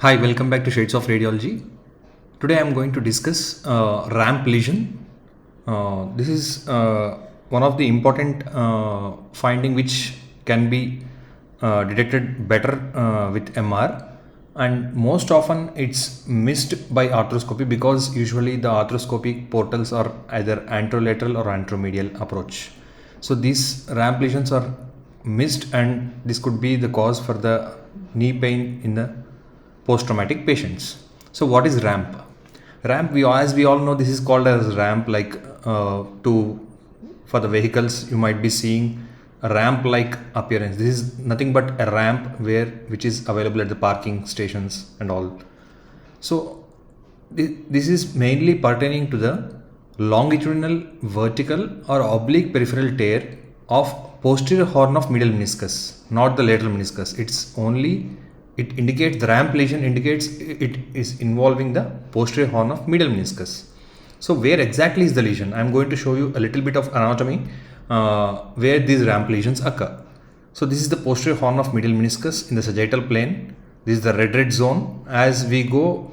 Hi, welcome back to Shades of Radiology. Today I am going to discuss ramp lesion. This is one of the important finding which can be detected better with MR, and most often it's missed by arthroscopy because usually the arthroscopic portals are either anterolateral or anteromedial approach. So these ramp lesions are missed, and this could be the cause for the knee pain in the post-traumatic patients. So what is ramp? Ramp, as we all know, this is called as ramp, like to for the vehicles you might be seeing a ramp like appearance. This is nothing but a ramp which is available at the parking stations and all. So this is mainly pertaining to the longitudinal, vertical or oblique peripheral tear of posterior horn of medial meniscus, not the lateral meniscus. It indicates the ramp lesion indicates it is involving the posterior horn of medial meniscus. So where exactly is the lesion? I am going to show you a little bit of anatomy where these ramp lesions occur. So this is the posterior horn of medial meniscus in the sagittal plane. This is the red zone. As we go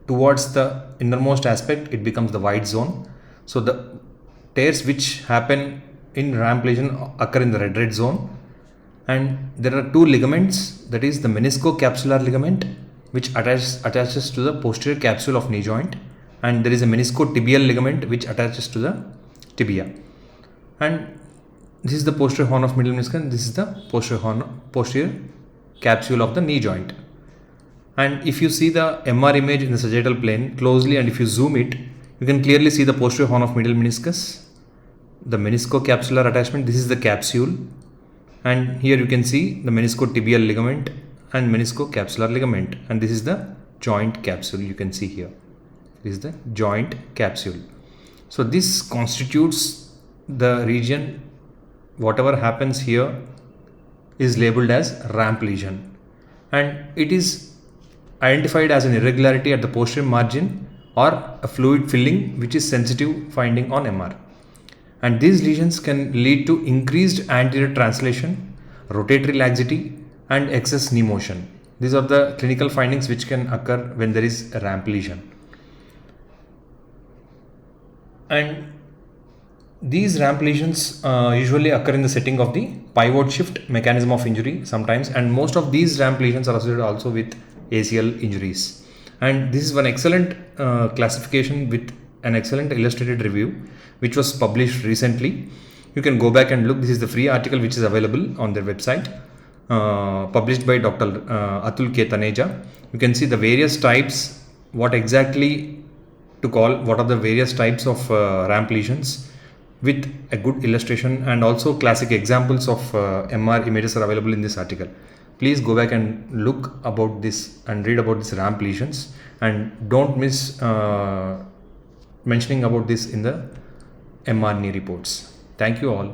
towards the innermost aspect, it becomes the white zone. So the tears which happen in ramp lesion occur in the red zone. And there are two ligaments, that is the meniscocapsular ligament which attaches to the posterior capsule of knee joint, and there is a meniscotibial ligament which attaches to the tibia. And this is the posterior horn of medial meniscus, and this is the posterior capsule of the knee joint. And if you see the MR image in the sagittal plane closely, and if you zoom it, you can clearly see the posterior horn of medial meniscus, the meniscocapsular attachment. This is the capsule, and here you can see the meniscotibial ligament and meniscocapsular ligament, and this is the joint capsule. You can see here, this is the joint capsule. So this constitutes the region. Whatever happens here is labeled as ramp lesion, and it is identified as an irregularity at the posterior margin or a fluid filling which is sensitive finding on MR. And these lesions can lead to increased anterior translation, rotatory laxity and excess knee motion. These are the clinical findings which can occur when there is a ramp lesion. And these ramp lesions usually occur in the setting of the pivot shift mechanism of injury sometimes, and most of these ramp lesions are associated also with ACL injuries. And this is one excellent classification with an excellent illustrated review which was published recently. You can go back and look. This is the free article which is available on their website, published by Dr. Atul K. Taneja. You can see the various types, what exactly to call, what are the various types of ramp lesions, with a good illustration, and also classic examples of MR images are available in this article. Please go back and look about this and read about these ramp lesions, and don't miss mentioning about this in the MR knee reports. Thank you all.